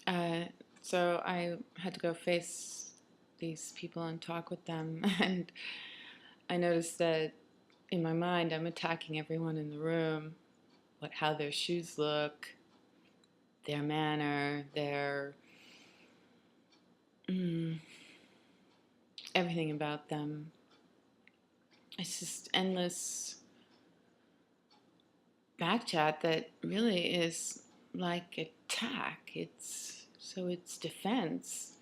on. So I had to go face these people and talk with them, and I noticed that in my mind I'm attacking everyone in the room, how their shoes look, their manner, their everything about them. It's just endless back chat that really is like attack. It's defense.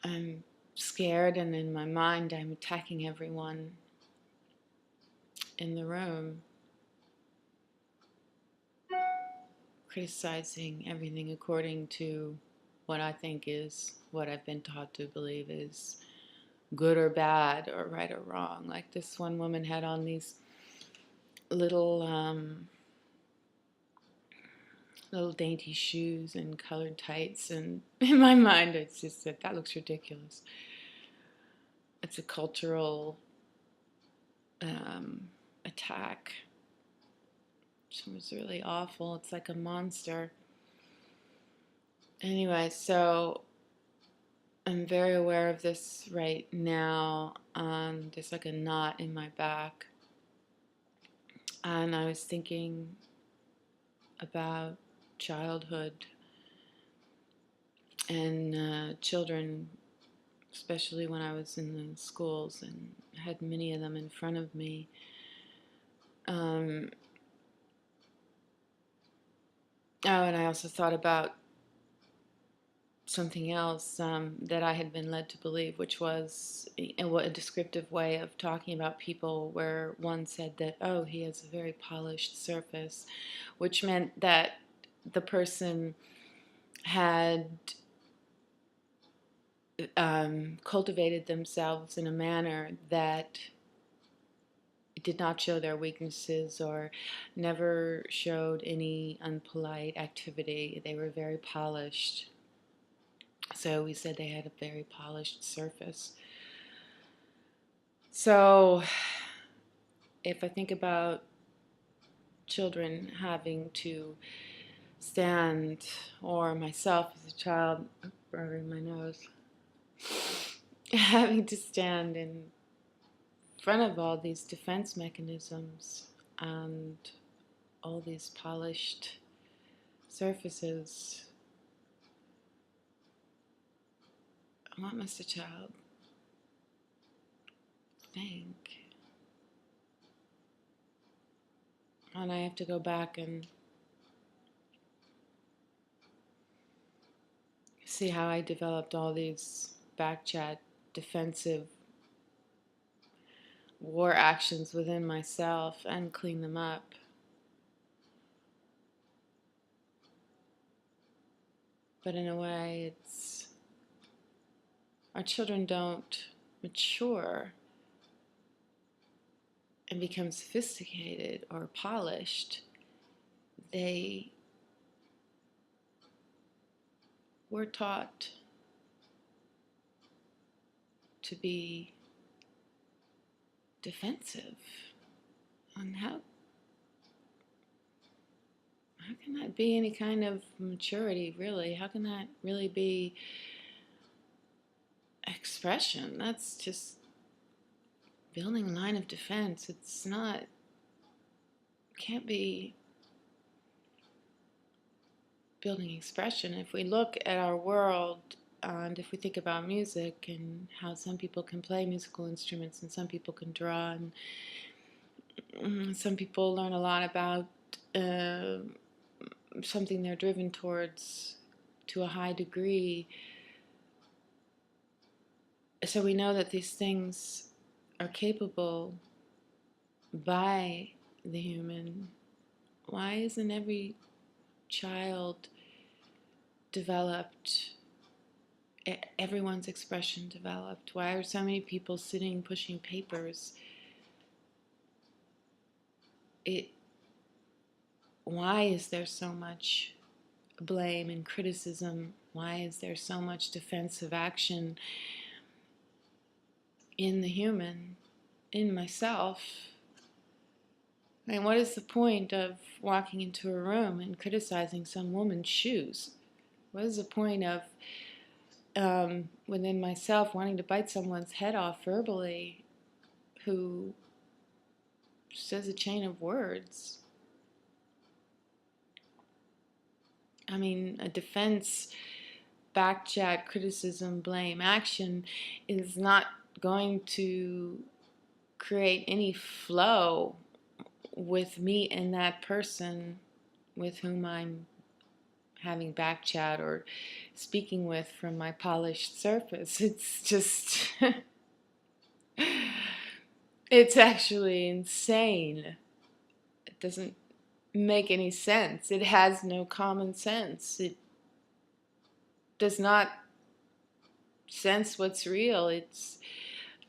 I'm scared, and in my mind I'm attacking everyone in the room, criticizing everything according to what I think is what I've been taught to believe is good or bad or right or wrong. Like this one woman had on these little little dainty shoes and colored tights, and in my mind it's just that looks ridiculous. It's a cultural attack. It was really awful. It's like a monster. Anyway, so I'm very aware of this right now. There's like a knot in my back. And I was thinking about childhood and children, especially when I was in the schools and had many of them in front of me. And I also thought about something else that I had been led to believe, which was a descriptive way of talking about people, where one said that, oh, he has a very polished surface, which meant that the person had cultivated themselves in a manner that did not show their weaknesses or never showed any unpolite activity. They were very polished. So we said they had a very polished surface. So if I think about children having to stand, or myself as a child, burning my nose, having to stand in front of all these defense mechanisms and all these polished surfaces, what must a child think? And I have to go back and see how I developed all these backchat defensive war actions within myself and clean them up. But in a way, our children don't mature and become sophisticated or polished. They were taught to be defensive. And how can that be any kind of maturity, really? How can that really be expression? That's just building a line of defense. It's not, can't be building expression. If we look at our world, and if we think about music and how some people can play musical instruments and some people can draw, and some people learn a lot about something they're driven towards to a high degree. So we know that these things are capable by the human. Why isn't every child developed, everyone's expression developed? Why are so many people sitting pushing papers? Why is there so much blame and criticism? Why is there so much defensive action in the human, in myself? I mean, what is the point of walking into a room and criticizing some woman's shoes? What is the point of, within myself, wanting to bite someone's head off verbally who says a chain of words? I mean, a defense, back chat, criticism, blame, action is not going to create any flow with me and that person with whom I'm having back chat or speaking with from my polished surface. It's just, it's actually insane. It doesn't make any sense. It has no common sense. It does not sense what's real. It's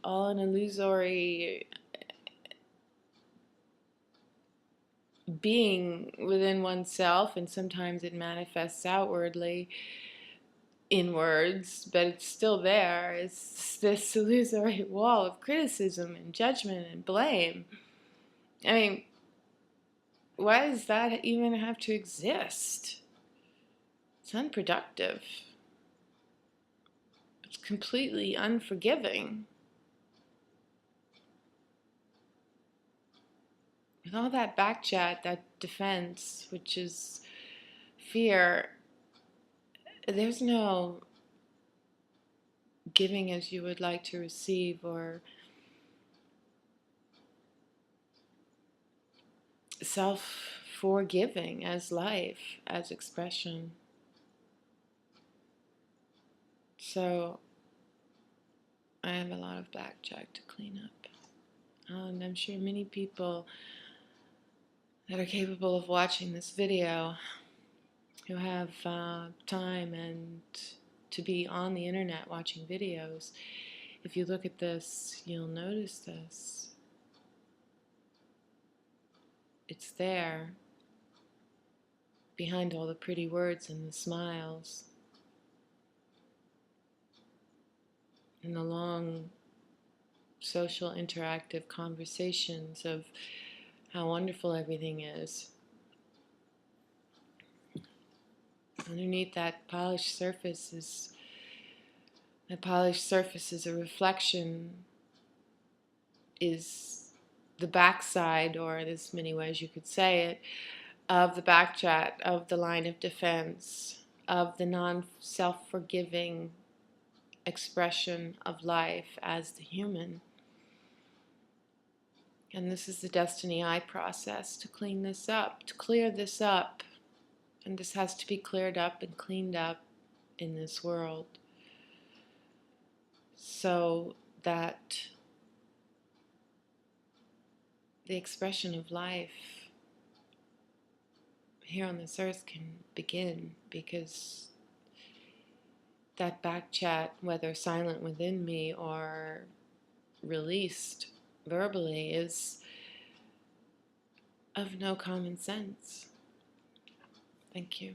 all an illusory being within oneself, and sometimes it manifests outwardly in words, but it's still there. It's this illusory wall of criticism and judgment and blame. I mean, why does that even have to exist? It's unproductive. It's completely unforgiving. With all that back chat, that defense, which is fear, there's no giving as you would like to receive, or self-forgiving as life, as expression. So I have a lot of back chat to clean up. And I'm sure many people that are capable of watching this video, who have time and to be on the internet watching videos, if you look at this, you'll notice this. It's there, behind all the pretty words and the smiles, and the long social interactive conversations of how wonderful everything is. Underneath that polished surface is a reflection, is the backside, or there's many ways you could say it, of the back chat, of the line of defense, of the non-self-forgiving expression of life as the human. And this is the destiny I process to clean this up, to clear this up. And this has to be cleared up and cleaned up in this world, so that the expression of life here on this earth can begin. Because that back chat, whether silent within me or released verbally, is of no common sense. Thank you.